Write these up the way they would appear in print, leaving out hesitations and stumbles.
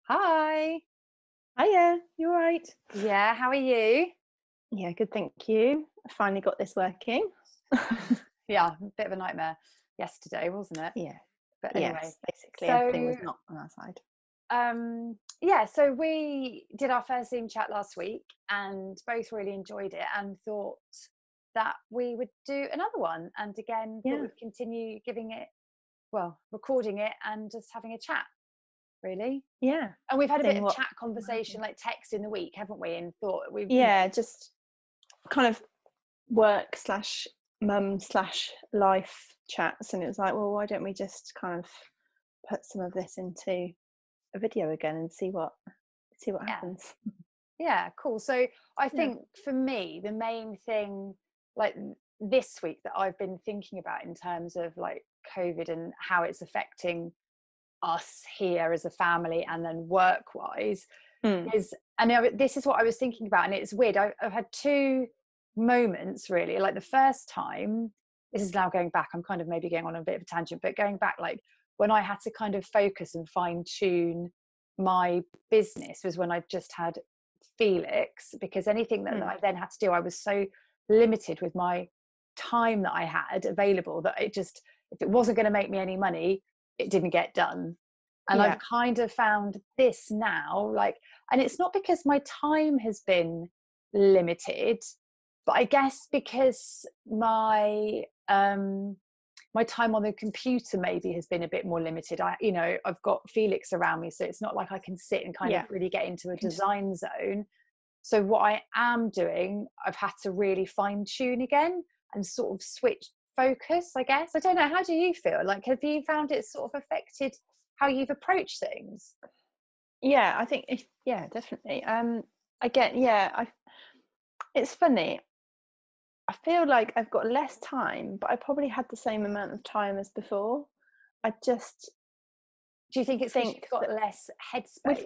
Hi. Hiya, you all right? Yeah, how are you? Yeah, good, thank you. I finally got this working. Yeah, a bit of a nightmare yesterday, wasn't it? Yeah, But anyway, yes, basically everything was so not on our side. yeah, so we did our first Zoom chat last week and both really enjoyed it and thought that we would do another one. And again, thought Yeah, we'd continue giving it, well, recording it and just having a chat, really. yeah. And we've had a bit Seeing of what chat conversation, happens. like text in the week, haven't we? And thought we've, Yeah, just kind of work slash mum slash life chats, and it was like, well, why don't we just kind of put some of this into a video again and see what yeah. happens. Yeah, cool. So I Yeah. think for me, the main thing like this week that I've been thinking about in terms of like COVID and how it's affecting us here as a family and then work wise Mm. is, and this is what I was thinking about. And it's weird. I've had two moments really. Like the first time, this is now going back, I'm kind of maybe going on a bit of a tangent, but going back, like when I had to kind of focus and fine tune my business was when I just had Felix, because anything that Mm. I then had to do, I was so limited with my time that I had available that it just, if it wasn't going to make me any money, it didn't get done. And I've Yeah. kind of found this now, like, and it's not because my time has been limited, but I guess because my time on the computer maybe has been a bit more limited. I've got Felix around me, so it's not like I can sit and kind of Yeah. really get into a Can just design zone. So what I am doing, I've had to really fine tune again and sort of switch focus, I guess. I don't know, how do you feel? Like, have you found it sort of affected how you've approached things? yeah, I think yeah, definitely. Again, yeah, it's funny. I feel like I've got less time, but I probably had the same amount of time as before. I just Do you think it's because think you've got that less with headspace?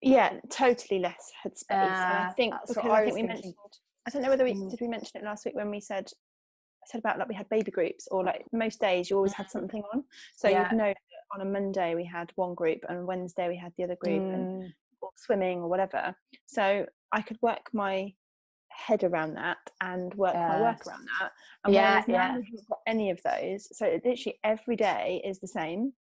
yeah, totally less headspace. And I think That's what because I I think was we thinking. mentioned, I don't know whether we Mm, did we mention it last week when I said about like we had baby groups, or like most days you always had mm, something on. So you'd yeah. know that on a Monday we had one group and Wednesday we had the other group, and Mm, or swimming or whatever. So I could work my head around that and work my yeah. work around that. And Yeah. whereas now Yeah. we haven't got any of those, so literally every day is the same.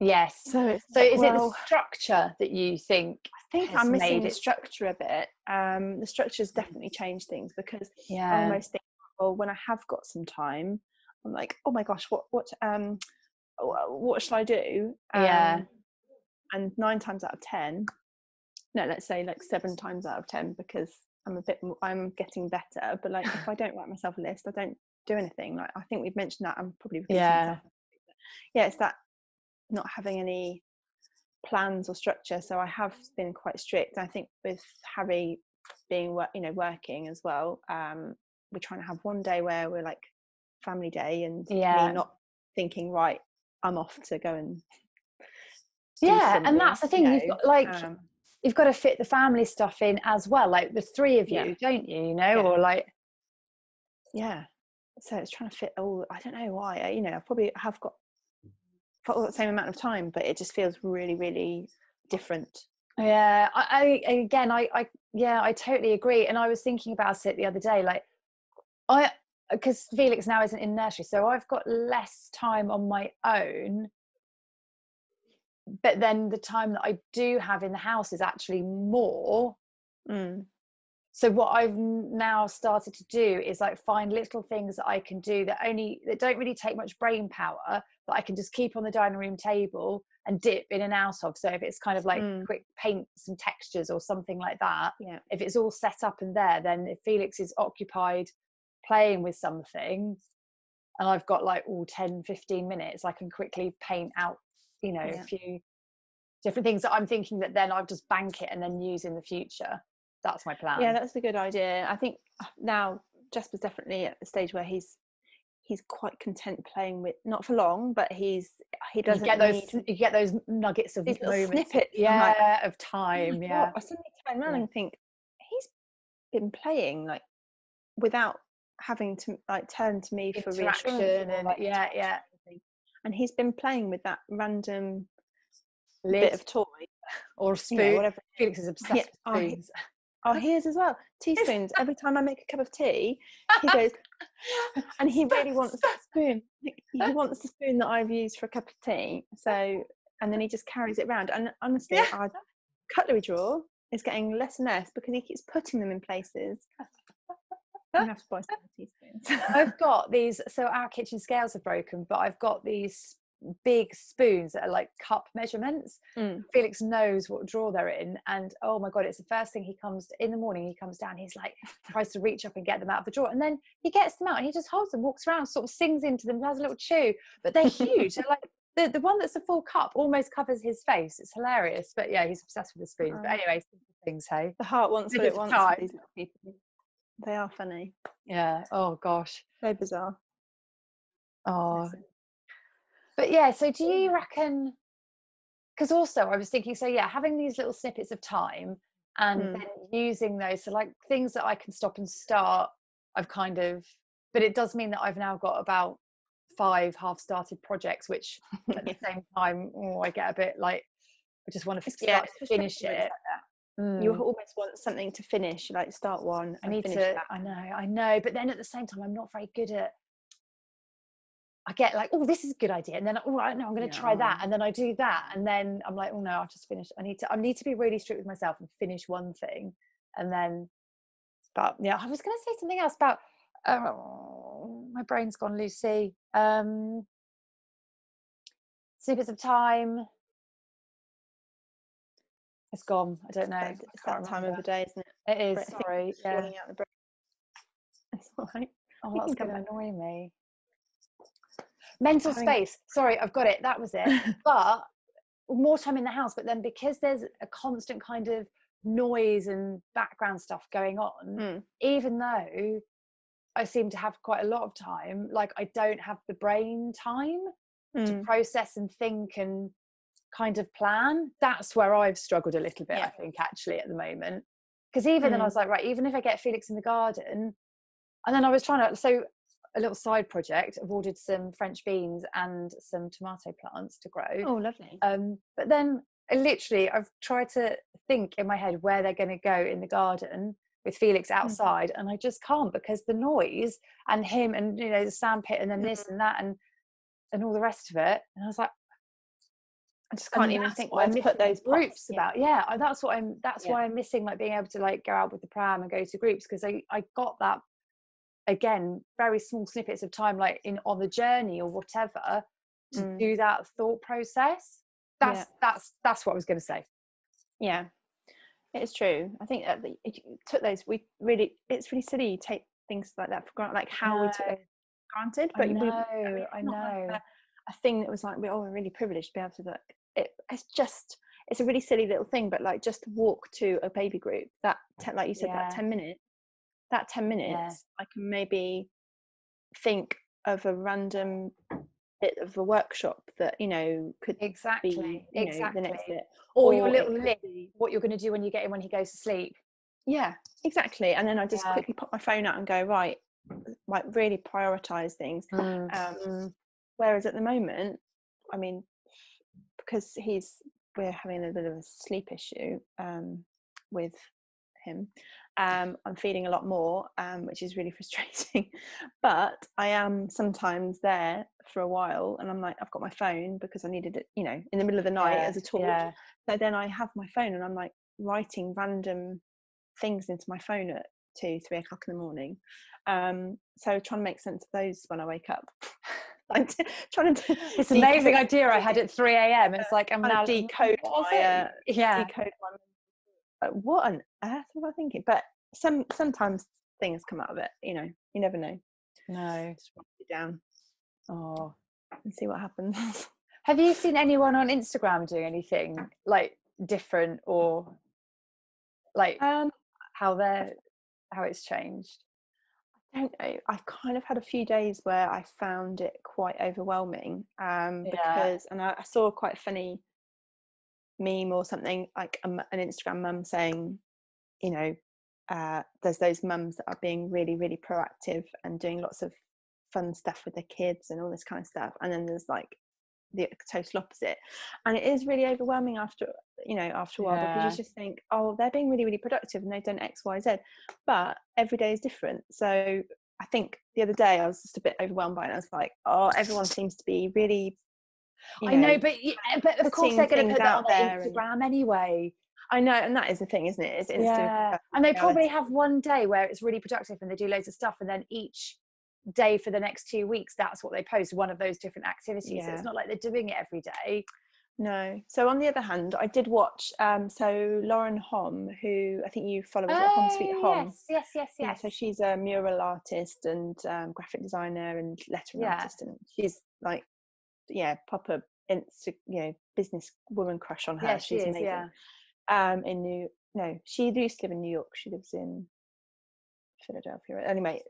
Yes. So it's So like, is it the well, structure that you think I think has I'm missing made the it? structure a bit. The structure's definitely changed things, because I Yeah. almost think, well, when I have got some time, I'm like, oh my gosh, what should I do? Yeah. And 9 times out of 10, no, let's say like 7 times out of 10, because I'm getting better. But like, if I don't write myself a list, I don't do anything. Like, I think we've mentioned that. I'm probably repeating myself. Yeah. Yeah, it's that not having any plans or structure. So I have been quite strict. I think with Harry being working as well, we're trying to have one day where we're like family day, and me Yeah. not thinking, right, I'm off to go and do Yeah. And something, that's the thing. You've got like, um, you've got to fit the family stuff in as well. Like the three of yeah, you, don't you? You know, yeah, or like, yeah. So it's trying to fit all. I don't know why. I probably have got all the same amount of time, but it just feels really, really different. yeah. Yeah, I totally agree. And I was thinking about it the other day. Like, because Felix now isn't in nursery, so I've got less time on my own, but then the time that I do have in the house is actually more. Mm, So what I've now started to do is like find little things that I can do that don't really take much brain power, that I can just keep on the dining room table and dip in and out of. So if it's kind of like mm, quick paints and textures or something like that, yeah, if it's all set up and there, then if Felix is occupied playing with something and I've got like 10-15 minutes, I can quickly paint out, a yeah. few different things that I'm thinking that then I'll just bank it and then use in the future. That's my Yeah, plan. that's a good idea. I think now Jasper's definitely at the stage where he's quite content playing with, not for long, but he doesn't need You get those nuggets of these little moments, snippets. I'm like, yeah, of oh my time, god! yeah, I suddenly turn around yeah. and think he's been playing like without having to like turn to me for reassurance Interaction or and like yeah, attention or anything. And he's been playing with that random bit lid, of toy. or a spoon. You know, whatever. Felix is obsessed with spoons. He is as well. Teaspoons. Every time I make a cup of tea, he goes, and he really wants the spoon. He wants the spoon that I've used for a cup of tea. So, and then he just carries it around. And honestly, our cutlery drawer is getting less and less because he keeps putting them in places. I have to buy some teaspoons. I've got these, so our kitchen scales are broken, but I've got these big spoons that are like cup measurements. Felix knows what drawer they're in, and oh my god, it's the first thing he comes in the morning. He comes down, he's like tries to reach up and get them out of the drawer, and then he gets them out and he just holds them, walks around, sort of sings into them, has a little chew. But they're huge. They're like the one that's a full cup almost covers his face. It's hilarious. But yeah, he's obsessed with the spoons. But anyway, things, hey, the heart wants what it wants with these little people. They are funny. Yeah. Oh gosh, so bizarre. Oh, but yeah, so do you reckon, because also I was thinking, so yeah, having these little snippets of time and then using those, so like things that I can stop and start, I've kind of, but it does mean that I've now got about 5 half-started projects, which at the same time, I get a bit like, I just want to finish it. You almost want something to finish, like start one. I need to, I know, but then at the same time, I'm not very good at, I get like, oh, this is a good idea, and then oh, no, I'm going to try that, and then I do that, and then I'm like, oh no, I'll just finish. I need to be really strict with myself and finish one thing, and then. But yeah, I was going to say something else about. My brain's gone, Lucy. Snippets of time. It's gone. I don't know. It's that time of the day, isn't it? It is. Sorry. Yeah. Falling out the brain. It's all right. Oh, that's going to annoy me. Mental space. Sorry, I've got it. That was it. But more time in the house. But then because there's a constant kind of noise and background stuff going on, even though I seem to have quite a lot of time, like I don't have the brain time to process and think and kind of plan. That's where I've struggled a little bit, I think, actually, at the moment. Because even then I was like, right, even if I get Felix in the garden, and then I was trying to, so a little side project, I've ordered some French beans and some tomato plants to grow. Oh, lovely. But then I've tried to think in my head where they're going to go in the garden with Felix outside, and I just can't, because the noise and him and, you know, the sandpit and then this and that and all the rest of it. And I was like, I just can't even think where to put those groups about. That's why I'm missing, like, being able to like go out with the pram and go to groups, because I got that, again, very small snippets of time, like on the journey or whatever, to do that thought process. That's what I was going to say. Yeah, it's true. I think that it took those. It's really silly you take things like that for granted, like how we took it for granted. But I know. Like a thing that was like, we're really privileged to be able to look. It's a really silly little thing, but like just walk to a baby group. That like you said, that 10 minutes. That 10 minutes, I can maybe think of a random bit of a workshop that, you know, could be the next bit, or your little list, what you're going to do when he goes to sleep. Yeah, exactly. And then I just quickly pop my phone out and go, right, like really prioritize things. Whereas at the moment, I mean, because we're having a bit of a sleep issue with him. I'm feeding a lot more, which is really frustrating, but I am sometimes there for a while, and I'm like, I've got my phone because I needed it, you know, in the middle of the night as a torch. So then I have my phone and I'm like writing random things into my phone at 2-3 o'clock in the morning. So trying to make sense of those when I wake up. Trying to this amazing idea I had at 3 a.m. It's like I'm now decode my what on earth was I thinking? But sometimes things come out of it, you know, you never know. No, just write it down and see what happens. Have you seen anyone on Instagram doing anything like different, or like how it's changed? I don't know. I kind of had a few days where I found it quite overwhelming because, and I saw quite a funny meme or something, like an Instagram mum saying, you know, there's those mums that are being really, really proactive and doing lots of fun stuff with their kids and all this kind of stuff, and then there's like the total opposite. And it is really overwhelming after a while, because you just think, oh, they're being really, really productive and they've done X, Y, Z, but every day is different. So I think the other day I was just a bit overwhelmed by it. I was like, oh, everyone seems to be really, I know, but of course they're going to put that on their Instagram anyway. I know, and that is the thing, isn't it? It's instant. Yeah, and they probably have one day where it's really productive and they do loads of stuff, and then each day for the next 2 weeks, that's what they post, one of those different activities. Yeah. So it's not like they're doing it every day. No. So on the other hand, I did watch so Lauren Hom, who I think you follow, as Hom Sweet Hom. Yes. Yeah, so she's a mural artist and graphic designer and lettering artist, and she's like, proper business woman crush on her. Yeah, she's she is, amazing. She used to live in New York. She lives in Philadelphia. Anyway,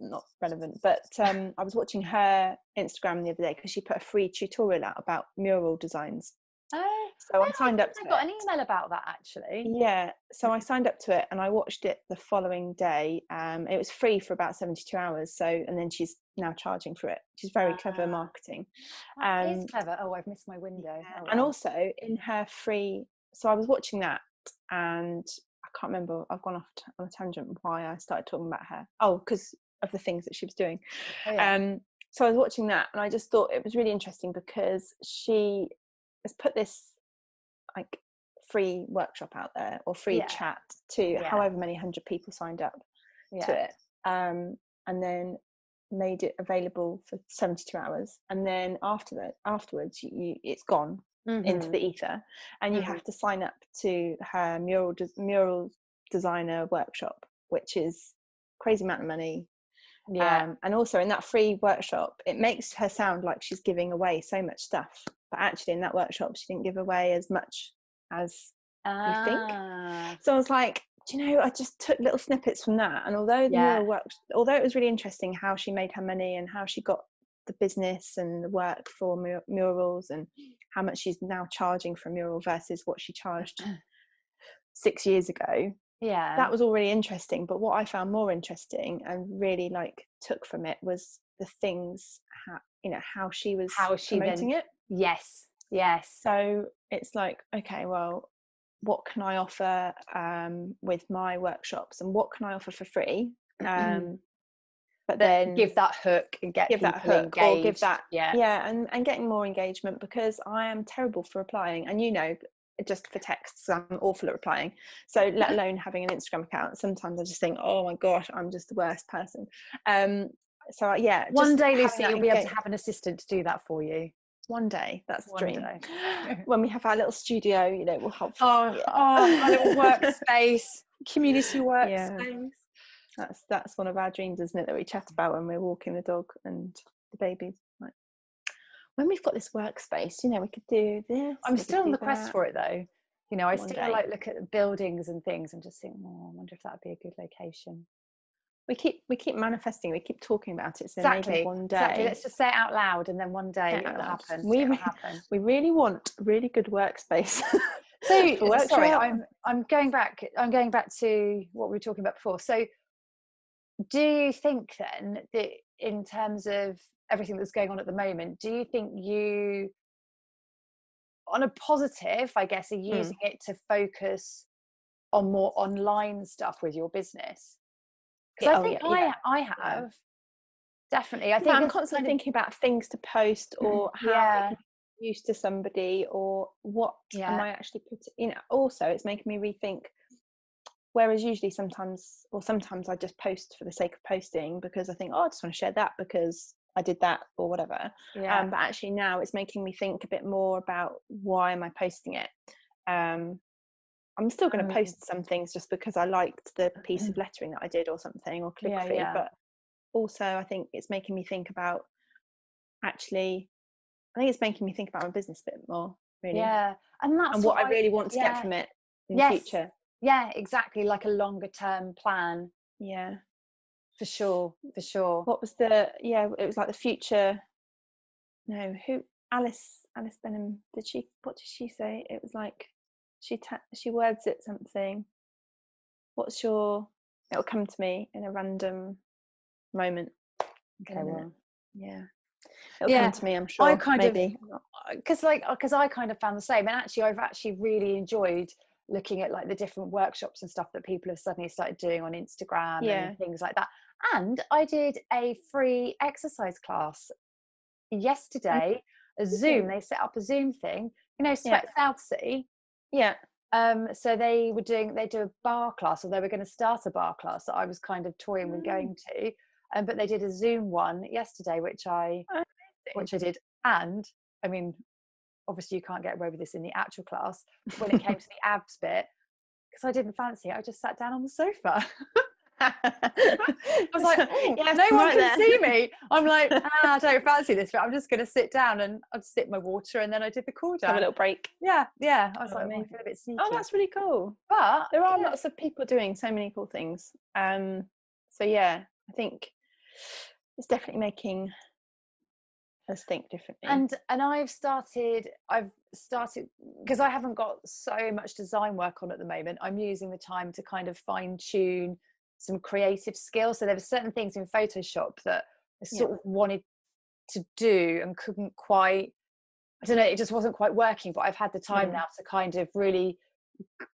not relevant, but I was watching her Instagram the other day because she put a free tutorial out about mural designs. So I signed up to it. I got an email about that, actually. Yeah, so I signed up to it and I watched it the following day. It was free for about 72 hours. And then she's now charging for it. She's very clever marketing. That is clever. Oh, I've missed my window. Yeah. Oh, wow. And also in her free, so I was watching that, and I can't remember, I've gone off on a tangent why I started talking about her. Oh, because of the things that she was doing. So I was watching that and I just thought it was really interesting because she has put this like free workshop out there, or free chat to however many 100 people signed up to it, and then made it available for 72 hours, and then afterwards it's gone into the ether, and you have to sign up to her mural designer workshop, which is crazy amount of money. And also in that free workshop, it makes her sound like she's giving away so much stuff, but actually in that workshop she didn't give away as much as you think. So I was like, do you know, I just took little snippets from that, and although the mural work, although it was really interesting how she made her money and how she got the business and the work for murals, and how much she's now charging for a mural versus what she charged 6 years ago, that was all really interesting. But what I found more interesting and really took from it was the things, how she was promoting it. Yes. So it's like, okay, well, what can I offer with my workshops, and what can I offer for free? But then give that hook and get people engaged. Or give that, and getting more engagement, because I am terrible for replying, and just for texts I'm awful at replying, so let alone having an Instagram account. Sometimes I just think, oh my gosh, I'm just the worst person. So one day, Lucy, you'll be able to have an assistant to do that for you. One day, that's the dream. When we have our little studio, we'll have our little workspace, community workspace. That's one of our dreams, isn't it, that we chat about when we're walking the dog and the babies. Like, when we've got this workspace, we could do this. I'm still on the quest for it, though. I still look at the buildings and things and just think, I wonder if that would be a good location. We keep manifesting. We keep talking about it. So maybe one day. Exactly. Let's just say it out loud, and then one day it'll happen. We really want really good workspace. So sorry, I'm going back to what we were talking about before. So, do you think then that in terms of everything that's going on at the moment, do you think you, on a positive, I guess, are using it to focus on more online stuff with your business? Because I think I have. Definitely. I think I'm constantly thinking about things to post, or how use to somebody, or what am I actually putting. Also it's making me rethink, whereas usually sometimes I just post for the sake of posting, because I think, I just want to share that because I did that or whatever. But actually now it's making me think a bit more about, why am I posting it? I'm still going to post some things just because I liked the piece of lettering that I did or something, or calligraphy. But also I think it's making me think about, it's making me think about my business a bit more, really. And what I really want to get from it in the future. Yeah, exactly. Like a longer term plan. Yeah, for sure. What was it was like the future. No, Alice Benham, what did she say? It was like, she words it something. It'll come to me in a random moment. Okay, well, yeah. It'll come to me, I'm sure. I kind maybe of, because I kind of found the same, and actually I've actually really enjoyed looking at like the different workshops and stuff that people have suddenly started doing on Instagram and things like that. And I did a free exercise class yesterday, a Zoom. They set up a Zoom thing, Southsea. Yeah. So they do a bar class, or they were going to start a bar class that I was kind of toying with going to, but they did a Zoom one yesterday, which I did. And I mean, obviously you can't get away with this in the actual class. When it came to the abs bit, because I didn't fancy it, I just sat down on the sofa. I was like, no one can see me. I'm like, I don't fancy this, but I'm just going to sit down, and I'd sip my water, and then I did the cool down. Have a little break. Yeah. I was like, I feel a bit sneaky. Oh, that's really cool. But there are lots of people doing so many cool things. So yeah, I think it's definitely making us think differently. And I've started because I haven't got so much design work on at the moment. I'm using the time to kind of fine tune some creative skills. So there were certain things in Photoshop that I sort of wanted to do and couldn't quite, I don't know, it just wasn't quite working, but I've had the time now to kind of really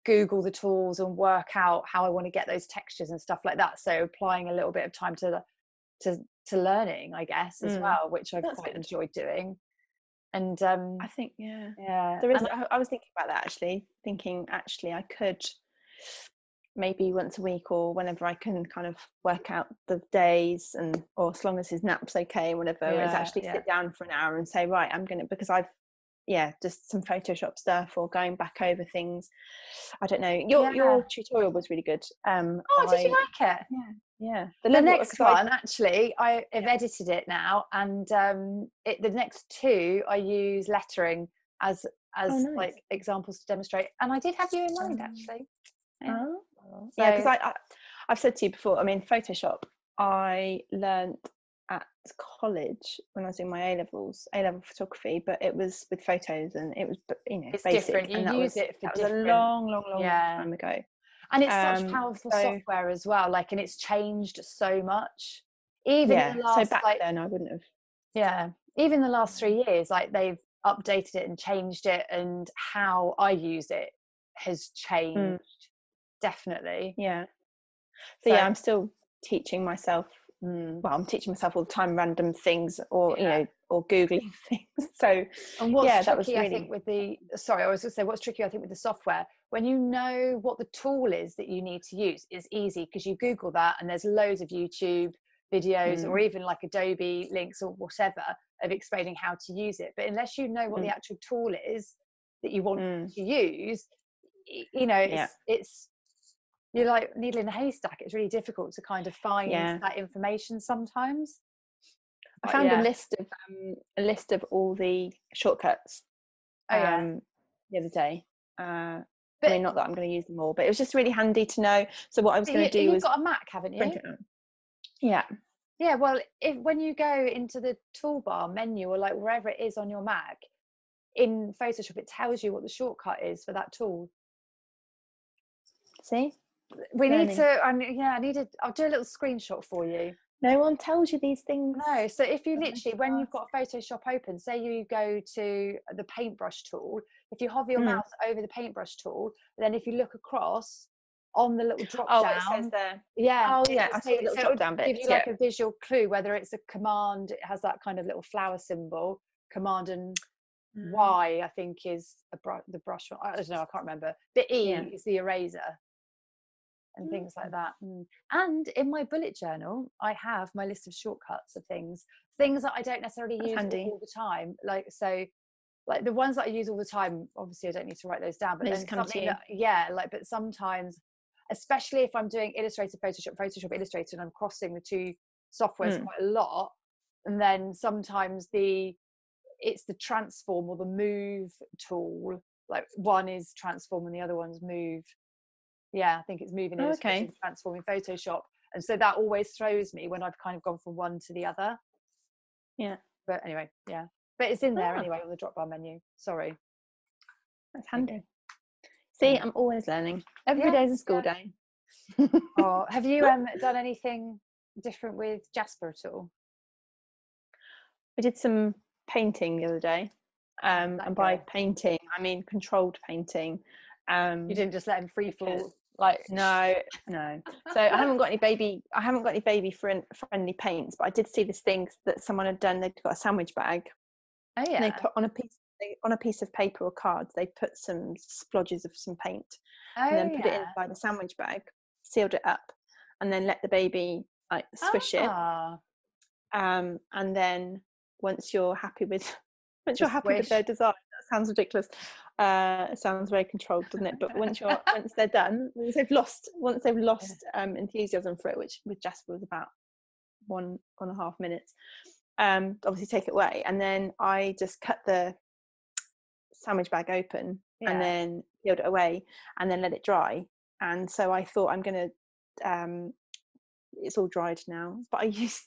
Google the tools and work out how I want to get those textures and stuff like that. So applying a little bit of time to learning, I guess, as well, which I've quite enjoyed doing. And I think there is, I was thinking about that, thinking I could maybe once a week or whenever I can kind of work out the days, or as long as his nap's okay, whatever, is actually sit down for an hour and say, right, I'm gonna, because I've just some Photoshop stuff or going back over things. I don't know, your tutorial was really good. Did you like it? The next one, actually, I have edited it now, and the next two I use lettering as nice. Like examples to demonstrate, and I did have you in mind, actually. Because I've said to you before, I mean, Photoshop I learned at college when I was doing my A-level photography, but it was with photos, and it was, it's basic, different. You use it for different. A long time ago. And it's such powerful software as well, and it's changed so much. Even in the last, so back then I wouldn't have. Yeah, even the last 3 years, like they've updated it and changed it, and how I use it has changed definitely. Yeah. So I'm still teaching myself. Well, I'm teaching myself all the time random things, or or googling things. So and what's tricky, I think, with the what's tricky, I think, with the software, when you know what the tool is that you need to use, is easy because you Google that, and there's loads of YouTube videos or even like Adobe links or whatever of explaining how to use it. But unless you know what the actual tool is that you want to use, it's you're like needle in a haystack. It's really difficult to kind of find that information sometimes. I found a list of all the shortcuts the other day. I mean, not that I'm going to use them all, but it was just really handy to know. So what I was going to do was, you've got a Mac, haven't you? Print it out. Yeah. Well, when you go into the toolbar menu, or like wherever it is on your Mac in Photoshop, it tells you what the shortcut is for that tool. See, we need to. I'll do a little screenshot for you. No one tells you these things. No. So if you literally, when you've got Photoshop open, say you go to the paintbrush tool, if you hover your mouse over the paintbrush tool, then if you look across on the little drop down, it says there. I see the little drop down bit. Give you like a visual clue whether it's a command. It has that kind of little flower symbol. Command and Y, I think, is the brush one. I don't know. I can't remember. The E is the eraser. And things like that. And in my bullet journal, I have my list of shortcuts of things that I don't necessarily use all the time. Like the ones that I use all the time, obviously I don't need to write those down, but then something but sometimes, especially if I'm doing Illustrator, Photoshop, Illustrator, and I'm crossing the two softwares quite a lot, and then sometimes it's the transform or the move tool. Like one is transform and the other one's move. Yeah, I think it's moving Illustrator and transforming Photoshop. And so that always throws me when I've kind of gone from one to the other. Yeah. But anyway, But it's in there anyway on the drop bar menu. Sorry. That's handy. See, I'm always learning. Every day's a school day. Have you done anything different with Jasper at all? We did some painting the other day, and by painting I mean controlled painting. You didn't just let him free fall, no. So I haven't got any baby friendly paints, but I did see this thing that someone had done. They'd got a sandwich bag. Oh yeah. And they put on a piece of paper or cards, they put some splodges of some paint, and then put it inside the sandwich bag, sealed it up, and then let the baby like swish it. And then once you're happy with their design, that sounds ridiculous. It sounds very controlled, doesn't it? But once they're done, once they've lost enthusiasm for it, which with Jasper was about 1.5 minutes, obviously take it away, and then I just cut the sandwich bag open and then peeled it away and then let it dry. And so I thought I'm gonna it's all dried now, but I used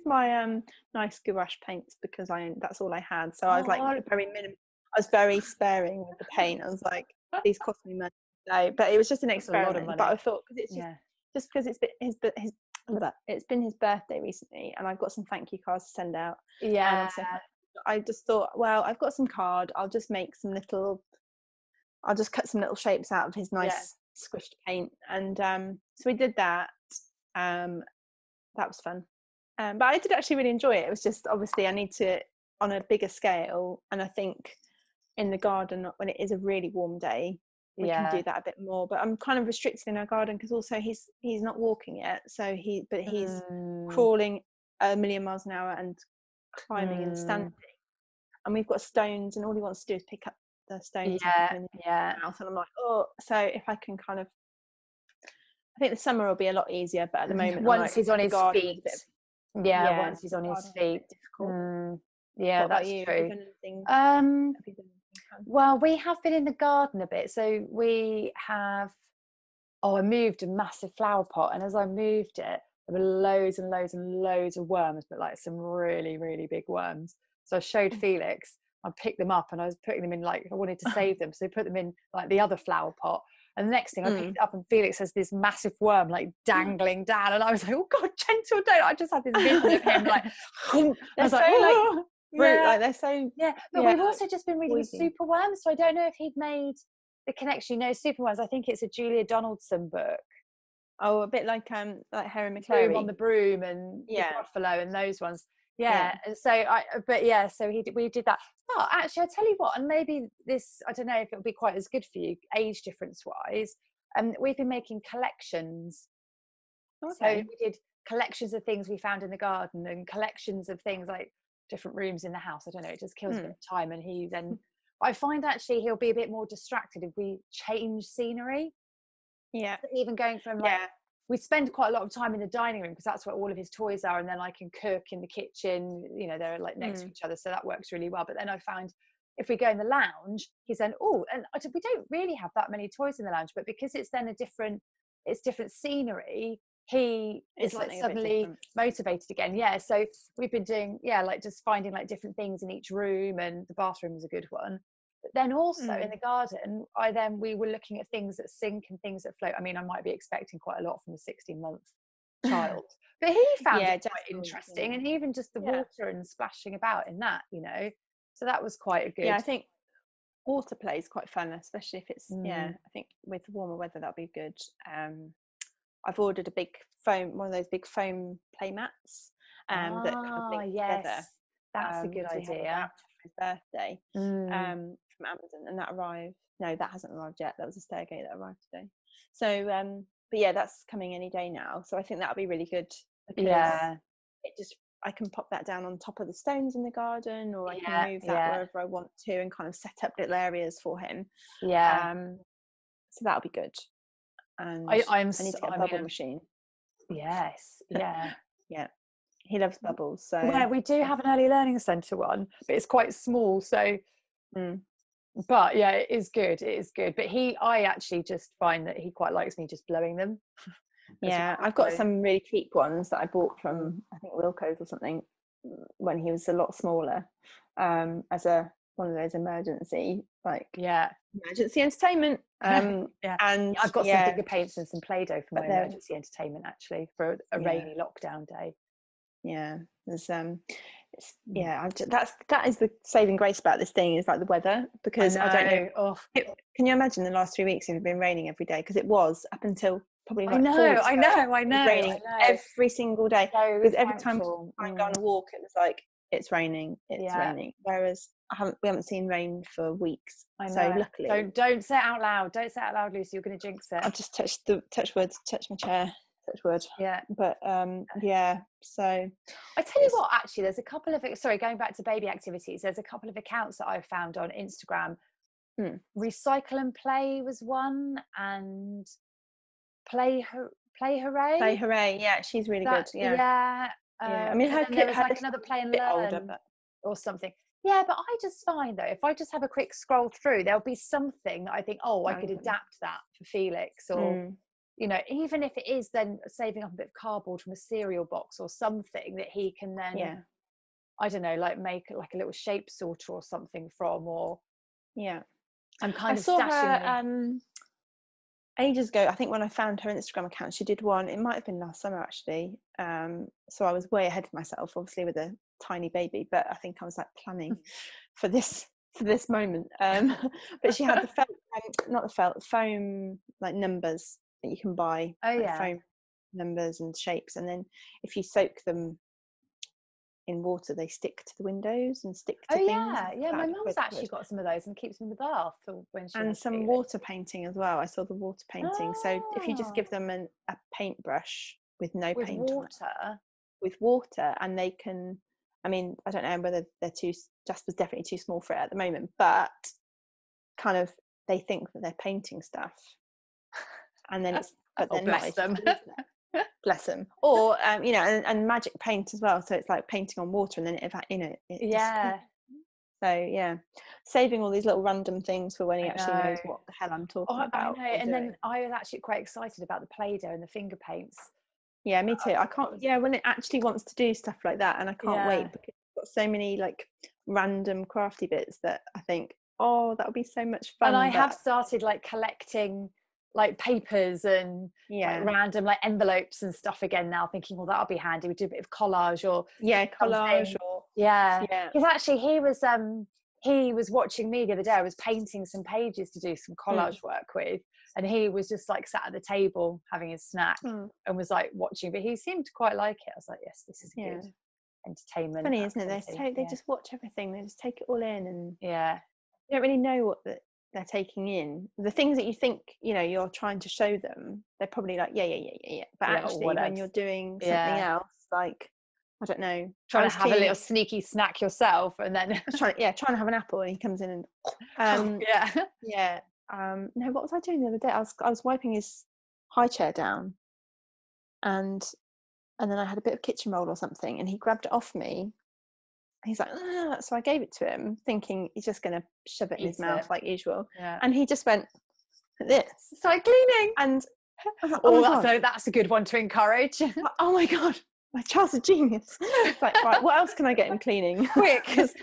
my nice gouache paints because that's all I had. So I was like I was very sparing with the paint. I was like, these cost me money. So, but it was just an experiment. But I thought because it's just because it's been his birthday recently, and I've got some thank you cards to send out. Yeah. So I just thought, well, I've got some card. I'll just cut some little shapes out of his nice squished paint, and so we did that. That was fun. But I did actually really enjoy it. It was just obviously I need to on a bigger scale, and I think in the garden when it is a really warm day we can do that a bit more. But I'm kind of restricted in our garden because also he's not walking yet, so he's crawling a million miles an hour and climbing and standing, and we've got stones, and all he wants to do is pick up the stones and put them in the mouth. And I'm like, oh, so if I can kind of, I think the summer will be a lot easier, but at the moment once he's on his feet, once he's on his feet, that's true. Well, we have been in the garden a bit. So we have I moved a massive flower pot, and as I moved it, there were loads and loads and loads of worms, but like some really, really big worms. So I showed Felix, I picked them up and I was putting them in, like, I wanted to save them. So I put them in like the other flower pot. And the next thing I picked it up and Felix has this massive worm like dangling down. And I was like, oh God, gentle, don't. I just had this vision of him like, I was like, oh. Like they're so but we've also just been reading Super Worms, so I don't know if he'd made the connection. Super Worms, I think it's a Julia Donaldson book. Oh, a bit like Harry McClary on the Broom and the Buffalo and those ones. So we did that. But actually, I tell you what, and maybe this, I don't know if it'll be quite as good for you age difference wise, we've been making collections. So we did collections of things we found in the garden and collections of things like different rooms in the house. I don't know, it just kills a bit of time. And he then I find actually he'll be a bit more distracted if we change scenery. Even going from we spend quite a lot of time in the dining room because that's where all of his toys are, and then I can cook in the kitchen, they're like next to each other, so that works really well. But then I found if we go in the lounge, he's then we don't really have that many toys in the lounge, but because it's then different scenery, he is like suddenly motivated again. So we've been doing like just finding like different things in each room, and the bathroom is a good one. But then also in the garden, we were looking at things that sink and things that float. I mean, I might be expecting quite a lot from a 16-month child, but he found it quite interesting, and even just the water and splashing about in that, so that was quite a good. I think water play is quite fun, especially if it's I think with warmer weather that'll be good. I've ordered one of those big foam play mats that kind of link together. That's a good idea. For his birthday from Amazon, and that arrived. No, that hasn't arrived yet. That was a Stairgate that arrived today. So but that's coming any day now. So I think that'll be really good because I can pop that down on top of the stones in the garden, or I can move that wherever I want to and kind of set up little areas for him. So that'll be good. And I need to get a bubble machine. He loves bubbles. So we do have an early learning centre one, but it's quite small. So, but it is good. It is good. But I actually just find that he quite likes me just blowing them. I've got some really cheap ones that I bought from I think Wilco's or something when he was a lot smaller, as one of those emergency entertainment. And I've got some bigger paints and some Play-Doh for my emergency entertainment actually for a rainy lockdown day. There's Yeah, that is the saving grace about this thing, is like the weather, because I don't know. Oh, Can you imagine the last 3 weeks it's been raining every day? Because it was up until probably I like 4 weeks know, ago. I It was know, raining every single day. So Because every time thankful. I go on a walk, it was like, it's raining, it's Yeah, raining. Whereas we haven't seen rain for weeks. I So know. luckily, Don't say it out loud. Don't say it out loud, Lucy. You're going to jinx it. I've just touch wood, touch my chair, touch wood. Yeah. But yeah. So I tell you what, actually, there's a couple of, sorry, going back to baby activities, there's a couple of accounts that I've found on Instagram. Recycle and Play was one, and Play Hooray. Play Hooray, yeah, she's really good. Yeah. Yeah. I mean, there was like another Play and Learn older, but... or something. Yeah, but I just find, though, if I just have a quick scroll through, there'll be something that I think, I could adapt that for Felix, or you know, even if it is then saving up a bit of cardboard from a cereal box or something that he can then, I don't know, like make like a little shape sorter or something from, or I'm kind of saw stashing her ages ago. I think when I found her Instagram account, she did one. It might have been last summer, actually. So I was way ahead of myself, obviously, with a tiny baby. But I think I was like planning for this moment. But she had the felt, not the felt, foam like numbers that you can buy. Foam numbers and shapes, and then if you soak them in water, they stick to the windows and stick to things. Yeah, my mum's actually got some of those and keeps them in the bath for when she and some water painting as well. I saw the water painting. So if you just give them a paintbrush with no paint on it, with water, and they can, I mean, I don't know whether they're Jasper's definitely too small for it at the moment, but kind of they think that they're painting stuff, and then it's, but they're bless them. Bless them. Or you know, and magic paint as well, so it's like painting on water, and then it so yeah, saving all these little random things for when he actually knows what the hell I'm talking about. I know. And then I was actually quite excited about the Play-Doh and the finger paints. Yeah, me too. I can't, when it actually wants to do stuff like that, and I can't wait, because I've got so many like random crafty bits that I think, that would be so much fun. And I have started like collecting like papers and like random like envelopes and stuff again now, thinking, well, that'll be handy. We do a bit of collage or because actually he was watching me the other day. I was painting some pages to do some collage work with, and he was just like sat at the table having his snack and was like watching, but he seemed to quite like it. I was like, yes, this is good entertainment. Funny, isn't it? They just watch everything, they just take it all in, and you don't really know what they're taking in. The things that you think, you know, you're trying to show them, they're probably like but actually when you're doing something else, like, I don't know, trying to have a little sneaky snack yourself, and then trying to have an apple, and he comes in and no, what was I doing the other day? I was wiping his high chair down, and then I had a bit of kitchen roll or something, and he grabbed it off me. He's like, so I gave it to him, thinking he's just going to shove it in his mouth like usual. And he just went like this, start cleaning. And that's a good one to encourage. Oh my God, my child's a genius. It's like, right, what else can I get him cleaning? Quick, because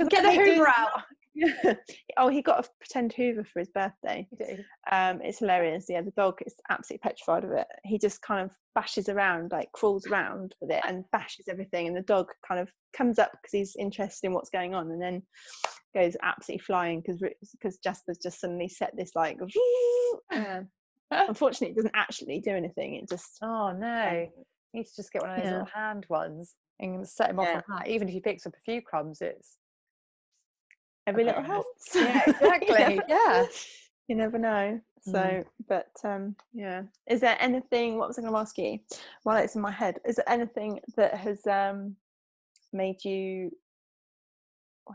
get the Hoover out. He got a pretend Hoover for his birthday. It's hilarious. Yeah, the dog is absolutely petrified of it. He just kind of bashes around, like crawls around with it and bashes everything, and the dog kind of comes up because he's interested in what's going on, and then goes absolutely flying because Jasper's just suddenly set this like unfortunately it doesn't actually do anything. It just you need to just get one of those little hand ones and set him off on that. Even if he picks up a few crumbs, it's every little helps. Yeah, exactly. You never know. So but is there anything, what was I going to ask you while it's in my head, is there anything that has made you,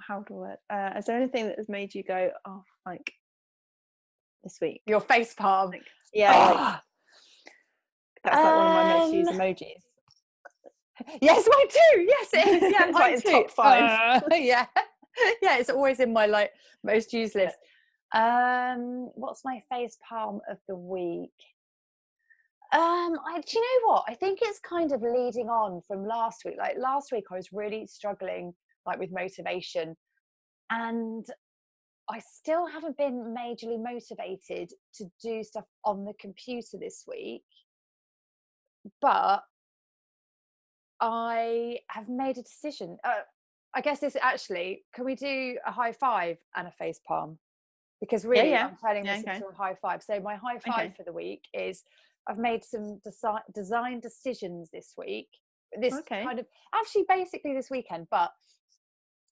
is there anything that has made you go, like this week, your face palm? like, like, that's like one of my most used emojis. Yes, mine too. Yes, it is. Yeah, it's mine like too. Top 5. It's always in my like most used list. What's my face palm of the week? Do you know what? I think it's kind of leading on from last week. Like last week, I was really struggling like with motivation, and I still haven't been majorly motivated to do stuff on the computer this week. But I have made a decision. I guess this actually, can we do a high five and a face palm? Because Yeah, really, yeah. I'm turning Yeah, this okay. into a high five. So my high five Okay. for the week is I've made some design decisions this week. This Okay. kind of actually basically this weekend, but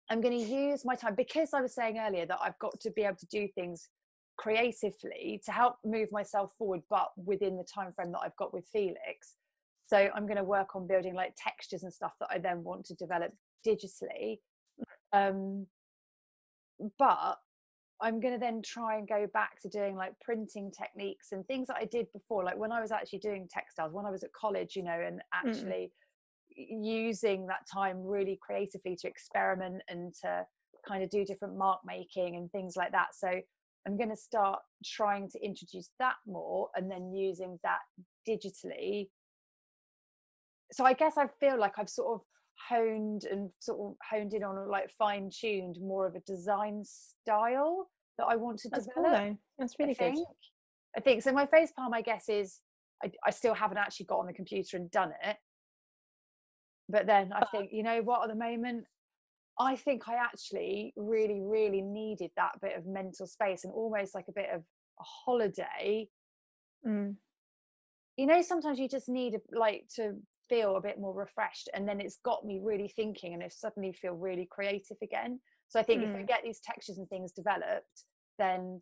I'm going to use my time because I was saying earlier that I've got to be able to do things creatively to help move myself forward, but within the time frame that I've got with Felix. So I'm going to work on building like textures and stuff that I then want to develop digitally. Um, but I'm going to then try and go back to doing like printing techniques and things that I did before, like when I was actually doing textiles, when I was at college, you know, and Mm. actually using that time really creatively to experiment and to kind of do different mark making and things like that. So I'm going to start trying to introduce that more and then using that digitally. So I guess I feel like I've sort of honed in on, like, fine tuned more of a design style that I want to That's cool develop. though. That's I really good. think. I think so. My face palm, I guess, is I still haven't actually got on the computer and done it. But then I think, you know what, at the moment, I think I actually really, really needed that bit of mental space and almost like a bit of a holiday. Mm. You know, sometimes you just need like to feel a bit more refreshed, and then it's got me really thinking and I suddenly feel really creative again. So I think if I Mm. get these textures and things developed, then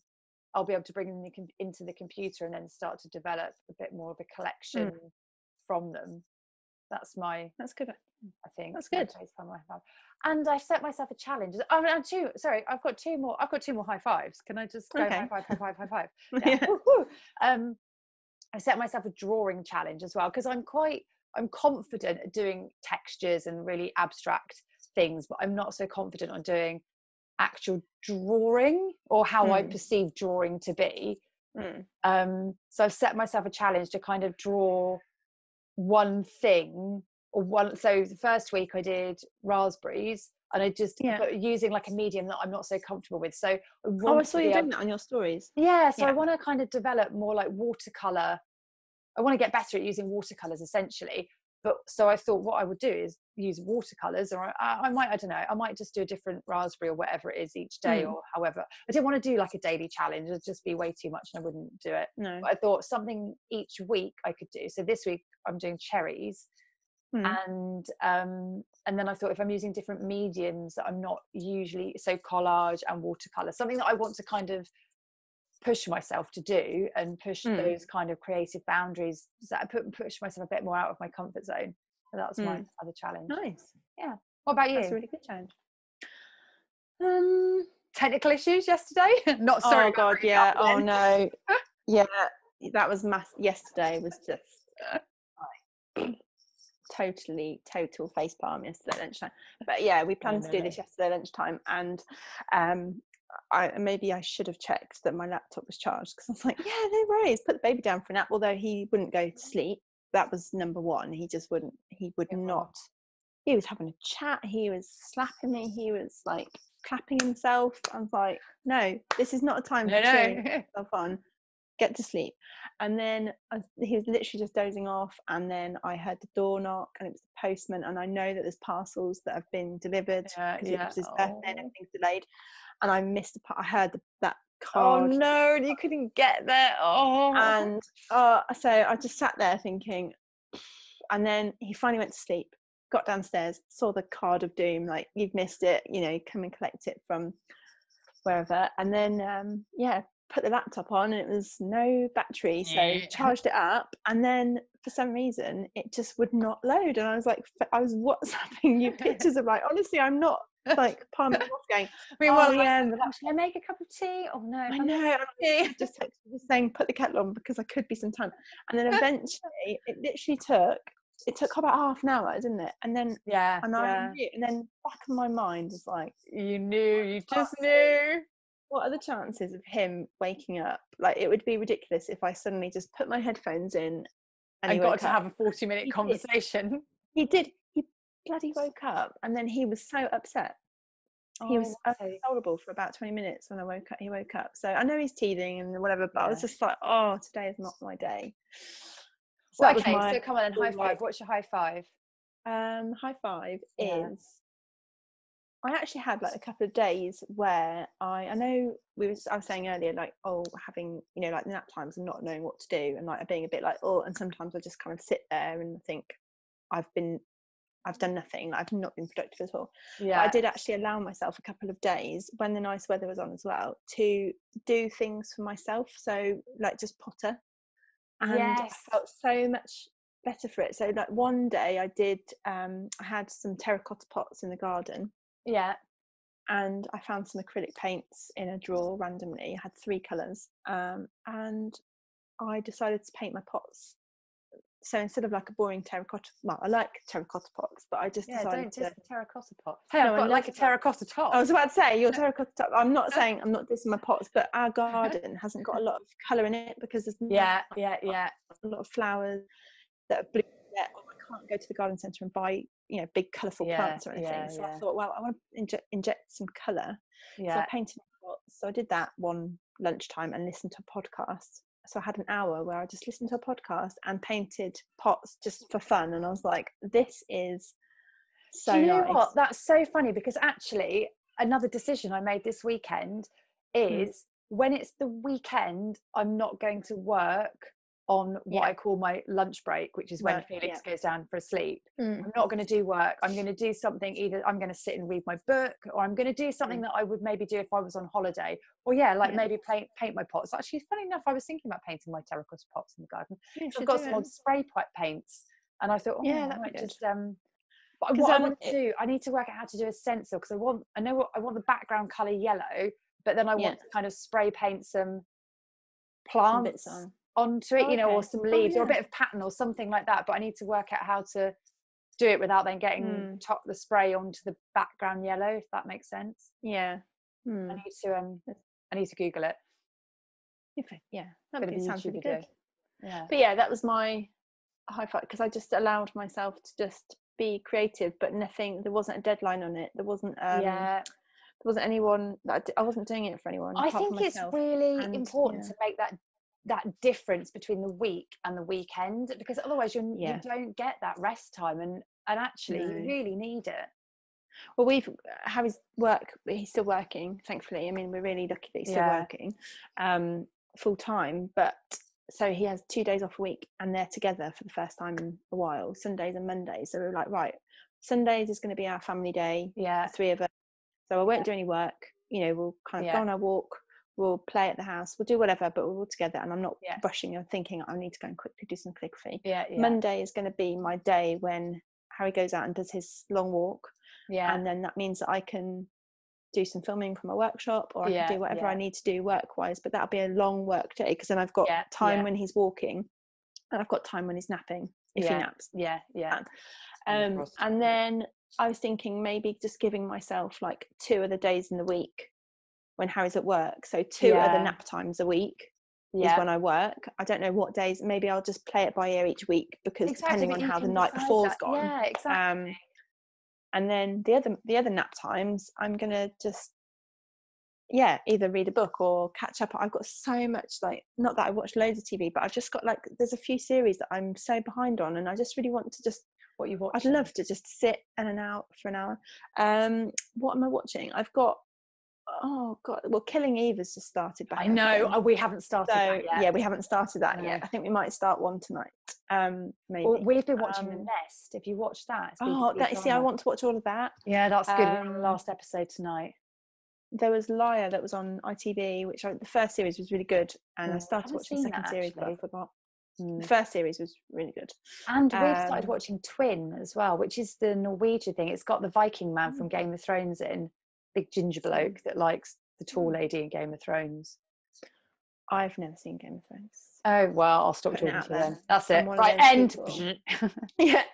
I'll be able to bring them into the computer and then start to develop a bit more of a collection Mm. from them. That's my, That's good. I think, That's my good. face palm, my high five. And I've set myself a challenge. Oh, and two. Sorry, I've got two more. I've got two more high fives. Can I just go high Okay. five, high five, high five? Yeah. Yeah. Woo, woo. I set myself a drawing challenge as well because I'm confident at doing textures and really abstract things, but I'm not so confident on doing actual drawing or how I Mm. perceive drawing to be. Mm. So I've set myself a challenge to kind of draw one thing or one. So the first week I did raspberries and I just, Yeah. but using like a medium that I'm not so comfortable with. So I Oh, I want saw to be you able, doing that on your stories. yeah. So I Yeah. want to kind of develop more like watercolor. I want to get better at using watercolors essentially. But so I thought what I would do is use watercolors, or I might, I don't know, I might just do a different raspberry or whatever it is each day, Mm. or however. I didn't want to do like a daily challenge, it'd just be way too much and I wouldn't do it. No. But I thought something each week I could do. So this week I'm doing cherries, Mm. and then I thought if I'm using different mediums that I'm not usually, so collage and watercolor, something that I want to kind of push myself to do and push Mm. those kind of creative boundaries, that I push myself a bit more out of my comfort zone. So that's my Mm. other challenge. Nice. Yeah. What about That's a you? really good challenge. Technical issues yesterday? Not sorry Oh about God, bringing it yeah. up Oh again. no. Yeah, that was yesterday was just total facepalm yesterday lunchtime. But yeah, we Oh, planned to do no. this yesterday lunchtime, and maybe I should have checked that my laptop was charged, because I was like, yeah, no worries, put the baby down for a nap. Although he wouldn't go to sleep. That was number one. He just wouldn't. He would not. Oh, He was having a chat. He was slapping me. He was like clapping himself. I was like, no, this is not a time for cheering no. yourself on. Get to sleep. And then he was literally just dozing off, and then I heard the door knock, and it was the postman, and I know that there's parcels that have been delivered Yeah, because it yeah. was his birthday and Oh. everything's delayed, and I missed the part. I heard that Oh card, no, you couldn't get there. Oh. and so I just sat there thinking, and then he finally went to sleep, got downstairs, saw the card of doom, like, you've missed it, you know, come and collect it from wherever. And then put the laptop on, and it was no battery, so charged it up, and then for some reason it just would not load, and I was like, I was WhatsApping you pictures of, like, honestly, I'm not like palming off going, Meanwhile, oh yeah, should I make a cup of tea? Oh no, I can know, I make a I cup of tea? just texted you saying put the kettle on because I could be some time. And then eventually it literally took about half an hour, didn't it? And then Yeah, I yeah. knew, and then back of my mind was like, You knew, you just knew. what are the chances of him waking up? Like, it would be ridiculous if I suddenly just put my headphones in and he And got woke to up. have a 40-minute He did. conversation. He did. He bloody woke up, and then he was so upset. He Oh, was was he? unconsolable for about 20 minutes when I woke up. He woke up. So I know he's teething and whatever, but I was Yeah. just like, oh, today is not my day. So Well, that was okay, my so come on then, high like five. What's your high five? high five Yeah. is I actually had like a couple of days where I know I was saying earlier, like, oh, having, you know, like nap times and not knowing what to do, and like being a bit like, oh, and sometimes I just kind of sit there and think I've done nothing, like, I've not been productive at all. But I did actually allow myself a couple of days when the nice weather was on as well to do things for myself, so like just potter, and I felt so much better for it. So like one day I did I had some terracotta pots in the garden, and I found some acrylic paints in a drawer randomly. I had 3 colours, and I decided to paint my pots. So instead of like a boring terracotta, well, I like terracotta pots, but I just decided don't diss the terracotta pot. Hey, I've got like a terracotta top. I was about to say your terracotta top. I'm not dissing my pots, but our garden hasn't got a lot of colour in it because there's not a lot of flowers that are blue yet. I can't go to the garden centre and buy, you know, big colourful plants or anything. So I thought, well, I want to inject some colour. So I painted my pots. So I did that one lunchtime and listened to a podcast. So I had an hour where I just listened to a podcast and painted pots just for fun. And I was like, this is so nice. Do you know what? That's so funny, because actually another decision I made this weekend is when it's the weekend, I'm not going to work on what I call my lunch break, which is when Felix goes down for a sleep. I'm not going to do work. I'm going to do something. Either I'm going to sit and read my book, or I'm going to do something that I would maybe do if I was on holiday, or maybe paint my pots. Actually, funny enough, I was thinking about painting my terracotta pots in the garden. I've got some old spray paints, and I thought, I might just but what I want to do, I need to work out how to do a stencil, because I want the background colour yellow, but then I want to kind of spray paint some plants onto it, you know, or some leaves or a bit of pattern or something like that. But I need to work out how to do it without then getting the spray onto the background yellow, if that makes sense. I need to Google it. That sounds really good. But that was my high five, because I just allowed myself to just be creative, but nothing, there wasn't a deadline on it, there wasn't there wasn't anyone that I wasn't doing it for anyone. I think it's really important to make that difference between the week and the weekend, because otherwise you don't get that rest time, and actually you really need it. Well, Harry's work, he's still working, thankfully. I mean, we're really lucky that he's still working full time, but so he has 2 days off a week, and they're together for the first time in a while, Sundays and Mondays. So we're like, right, Sundays is going to be our family day, the 3 of us, so I won't do any work, you know, we'll kind of go on our walk, we'll play at the house, we'll do whatever, but we're all together, and I'm not rushing and thinking I need to go and quickly do some calligraphy. Monday is going to be my day when Harry goes out and does his long walk, and then that means that I can do some filming from a workshop, or I can do whatever I need to do work wise, but that'll be a long work day, because then I've got time when he's walking, and I've got time when he's napping, if he naps. And then I was thinking maybe just giving myself like 2 other days in the week when Harry's at work, so 2 other nap times a week is when I work. I don't know what days, maybe I'll just play it by ear each week, because depending on how the night before's gone. And then the other nap times, I'm gonna just either read a book or catch up. I've got so much, like, not that I watch loads of TV, but I've just got, like, there's a few series that I'm so behind on, and I just really want to just what you watch. I'd love to just sit in and out for an hour. What am I watching? I've got Killing Eve has just started back. I know. We haven't started that yet. We haven't started that yet. I think we might start one tonight. Maybe. Well, we've been watching The Nest. If you watched that, I want to watch all of that. Yeah, that's good. We're on the last episode tonight. There was Liar that was on ITV, which the first series was really good, and I started watching the second series, but I forgot. The first series was really good. And we've started watching Twin as well, which is the Norwegian thing. It's got the Viking man from Game of Thrones in, big ginger bloke that likes the tall lady in Game of Thrones. I've never seen Game of Thrones. Oh, well, I'll stop talking to you then. That's it. Right, end.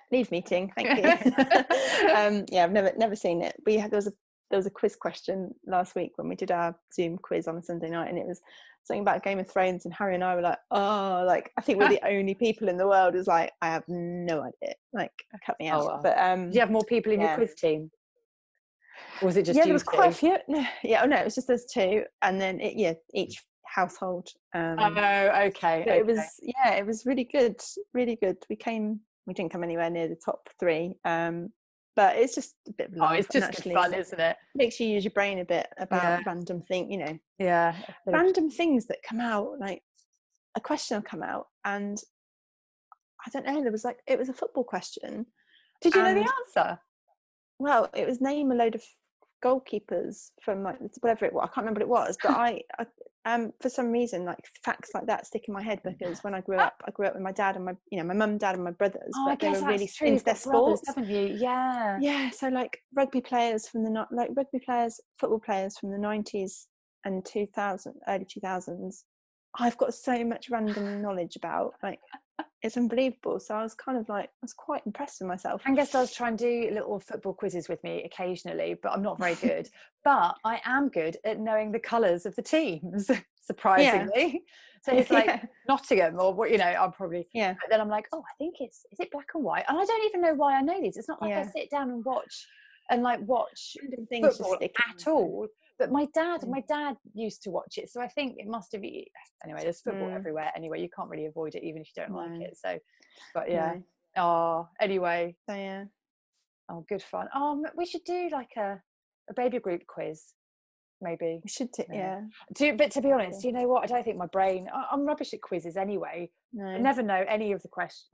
Leave meeting. Thank you. I've never seen it. There was a quiz question last week when we did our Zoom quiz on a Sunday night, and it was something about Game of Thrones, and Harry and I were like, I think we're the only people in the world who's like, I have no idea, like, cut me out. Well. But do you have more people in your quiz team, or was it just there was quite a few. No, it was just us 2, and then each household. Okay. It was really good. We didn't come anywhere near the top 3, but but it's just a bit of Oh, laugh. it's just good fun, isn't it? Makes you use your brain a bit about random thing, random things that come out. Like a question will come out, and I don't know. It was a football question. Did you know the answer? Well, it was name a load of goalkeepers from like whatever it was. I can't remember what it was, but I for some reason, like facts like that stick in my head, because when I grew up with my dad and my mum, dad, and my brothers. Oh, but I guess they were really that's true. into their sports, haven't you? Yeah. Yeah, so like football players from the 90s and 2000, early 2000s. I've got so much random knowledge about, like, it's unbelievable. So I was quite impressed with myself. Angus does try and do little football quizzes with me occasionally, but I'm not very good. But I am good at knowing the colours of the teams, surprisingly. So he's like Nottingham or what, I'm probably. Yeah. But then I'm like, oh, I think is it black and white? And I don't even know why I know these. It's not like I sit down and watch football at all. But my dad used to watch it, so I think it must have been. Anyway, there's football everywhere. Anyway, you can't really avoid it, even if you don't like it. So, but yeah. No. Oh, anyway. So yeah. Oh, good fun. We should do like a baby group quiz, maybe. We should, yeah. But to be honest, you know what? I don't think my brain. I'm rubbish at quizzes anyway. No. I never know any of the questions.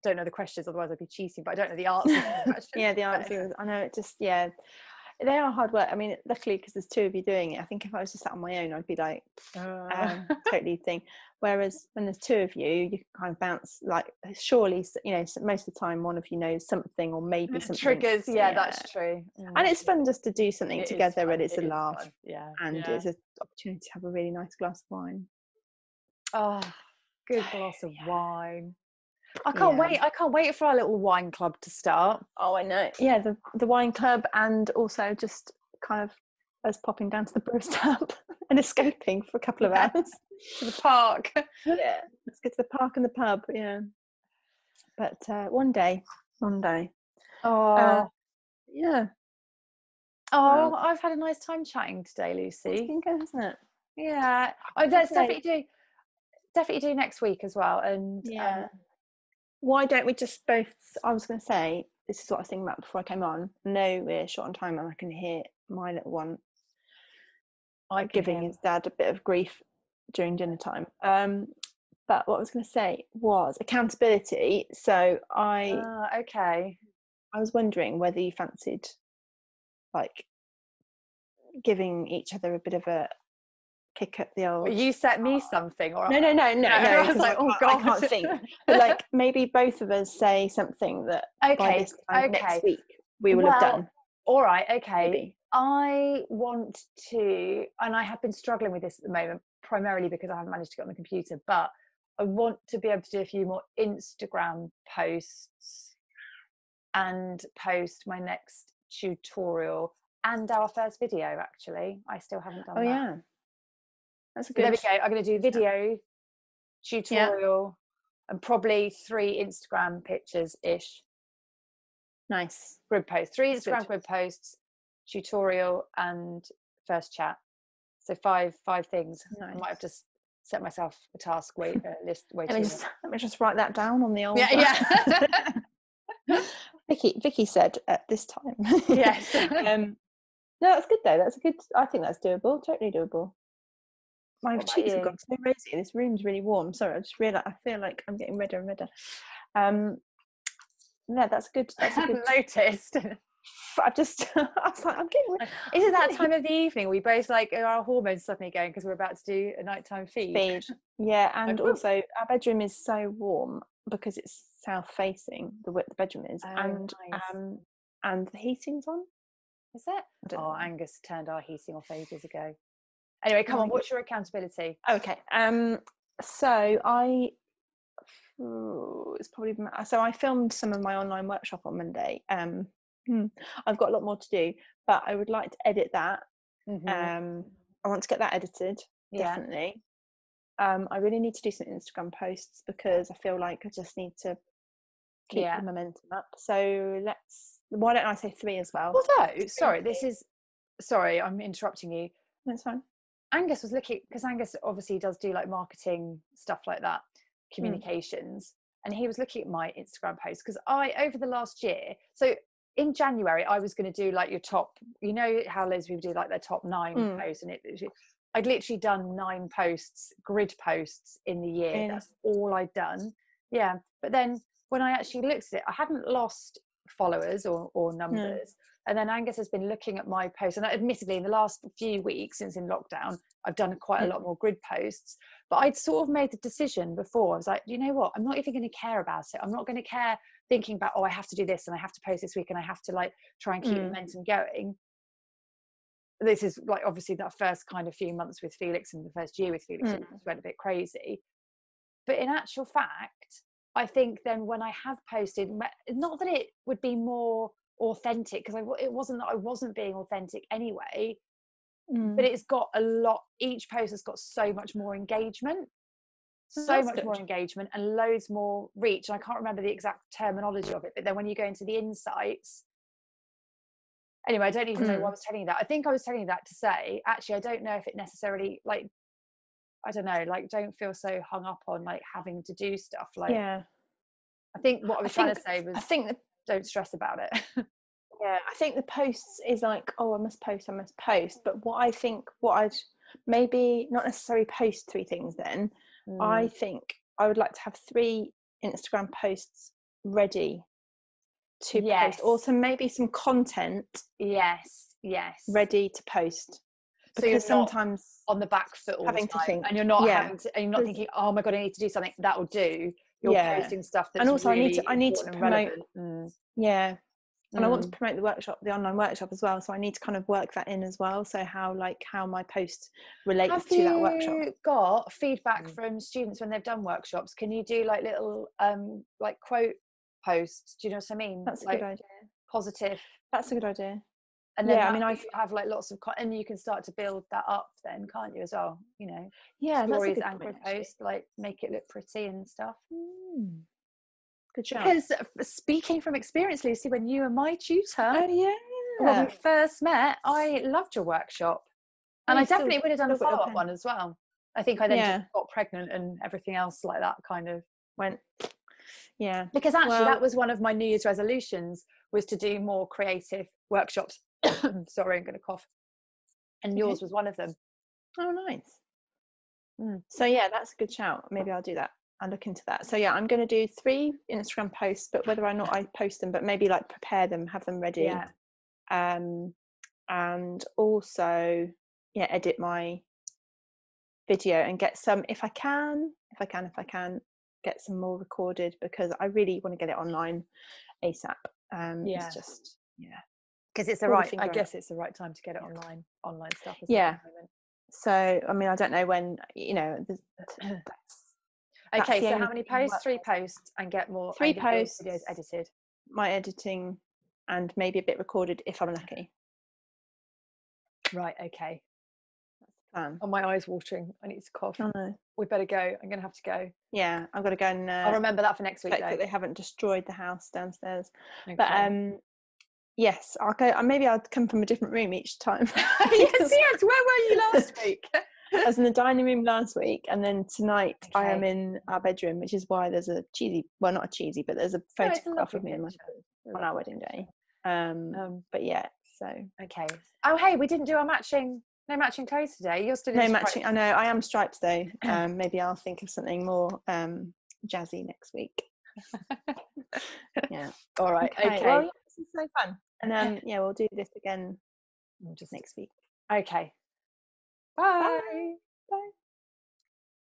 Don't know the questions, otherwise I'd be cheating. But I don't know the answers. Yeah, the answers. I know it just they are hard work. I mean, luckily, because there's two of you doing it, I think if I was just sat on my own, I'd be like totally thing. Whereas when there's two of you, you can kind of bounce, like, surely, most of the time one of you knows something, or maybe something triggers. Yeah, that's true. And it's fun just to do something together, and it's a laugh. Fun. Yeah, and it's an opportunity to have a really nice glass of wine. Oh, good glass of wine. I can't wait. I can't wait for our little wine club to start. Oh, I know. Yeah, the wine club, and also just kind of us popping down to the brewer's tap and escaping for a couple of hours to the park. Yeah, let's get to the park and the pub. Yeah, but one day. Oh, yeah. Oh, I've had a nice time chatting today, Lucy. It's been good, hasn't it? Yeah. Let's definitely do next week as well. And why don't we just both? I was going to say, this is what I was thinking about before I came on. No, we're short on time, and I can hear my little one giving his dad a bit of grief during dinner time. But what I was going to say was accountability. So I was wondering whether you fancied, like, giving each other a bit of a kick up the old. You set me something, or no. I was like, oh God, I can't think. But like, maybe both of us say something that by this time next week we will have done. All right, okay. Maybe. I want to, and I have been struggling with this at the moment, primarily because I haven't managed to get on the computer, but I want to be able to do a few more Instagram posts and post my next tutorial and our first video. Actually, I still haven't done that. Yeah, that's a good. There we go. I'm going to do video, tutorial, and probably 3 Instagram pictures ish. Nice. Grid posts. 3 Instagram grid posts, tutorial, and first chat. So 5 things. Nice. I might have to set myself a task list. Let me just write that down on the old. Yeah. Vicky said at this time. Yes. No, that's good though. I think that's doable. Totally doable. My cheeks have got so rosy. This room's really warm. Sorry, I just realised. I feel like I'm getting redder and redder. Yeah, that's good. I hadn't noticed. I was like, I'm getting. Is it that time of the evening we both like our hormones suddenly going because we're about to do a nighttime feed? Yeah, and also our bedroom is so warm because it's south facing. The bedroom is, and the heating's on. Is it? Angus turned our heating off ages ago. Anyway, come on. What's your accountability? Okay. So it's probably I filmed some of my online workshop on Monday. I've got a lot more to do, but I would like to edit that. I want to get that edited, definitely. I really need to do some Instagram posts because I feel like I just need to keep the momentum up. So why don't I say 3 as well? Although, sorry, I'm interrupting you. That's fine. Angus was looking, because Angus obviously does do like marketing stuff like that, communications. and he was looking at my Instagram posts, because over the last year, so in January I was going to do like your top, you know how loads of people do like their top 9 posts, and I'd literally done 9 posts, grid posts in the year. Really? That's all I'd done. Yeah. But then when I actually looked at it, I hadn't lost followers or numbers. And then Angus has been looking at my posts, and admittedly in the last few weeks since in lockdown I've done quite a lot more grid posts, but I'd sort of made the decision before. I was like, you know what, I'm not even going to care about it. I'm not going to care thinking about, I have to do this and I have to post this week and I have to like try and keep momentum going. This is like obviously that first kind of few months with Felix and the first year with Felix, it just went a bit crazy. But in actual fact, I think then when I have posted, not that it would be more authentic, because it wasn't that I wasn't being authentic anyway, but it's got a lot, each post has got so much more engagement, more engagement and loads more reach. And I can't remember the exact terminology of it, but then when you go into the insights, anyway, I don't even know why I was telling you that. I think I was telling you that to say, actually, I don't know if it necessarily, like, I don't know, like, don't feel so hung up on like having to do stuff. Like, I think what I was trying to say was, don't stress about it. I think the posts is like, oh, I must post. But what I'd maybe not necessarily post 3 things then. I think I would like to have 3 Instagram posts ready to post. Also maybe some content ready to post. So you're sometimes on the back foot all having the time, to think, and you're not and you're not thinking, oh my god, I need to do something. That will do. You're posting stuff that's, and also really I need to promote. And I want to promote the online workshop as well. So I need to kind of work that in as well. So how my post relates to that workshop. Have you got feedback from students when they've done workshops? Can you do like little like quote posts? Do you know what I mean? That's a like, good idea. Positive. That's a good idea. And then I have like lots of and you can start to build that up then, can't you, as well? You know, stories and grid posts, like make it look pretty and stuff. Good job. Because speaking from experience, Lucy, when you were my tutor, when we first met, I loved your workshop, and I definitely would have done a follow-up one as well. I think I then just got pregnant and everything else like that kind of went. Yeah, because actually that was one of my New Year's resolutions, was to do more creative workshops. Sorry, I'm going to cough. And yours was one of them. Oh, nice. So yeah, that's a good shout. Maybe I'll do that. I'll look into that. So yeah, I'm going to do 3 Instagram posts, but whether or not I post them, but maybe like prepare them, have them ready. And also edit my video and get some, if I can get some more recorded, because I really want to get it online ASAP. It's just because it's I guess it's the right time to get it online stuff. So I mean, I don't know when, you know. Okay, so how many posts? 3 posts, and get more 3 posts, videos edited. My editing, and maybe a bit recorded if I'm lucky. Right, okay. That's the plan. Oh, my eye's watering. I need to cough. Oh no. We better go. I'm going to have to go. Yeah, I've got to go and I'll remember that for next week, though. That they haven't destroyed the house downstairs. Okay. But yes, I'll go. Maybe I'll come from a different room each time. yes. Where were you last week? I was in the dining room last week, and then tonight I am in our bedroom, which is why there's a cheesy, well, not a cheesy, but there's a photograph of me and my husband on our wedding day. But yeah, so okay. Oh, hey, we didn't do our matching clothes today. You're still in matching. I know, I am striped though. Maybe I'll think of something more jazzy next week. Yeah. All right. Okay. Well, yeah, this is so fun, and we'll do this again just next week. Okay. Bye. Bye.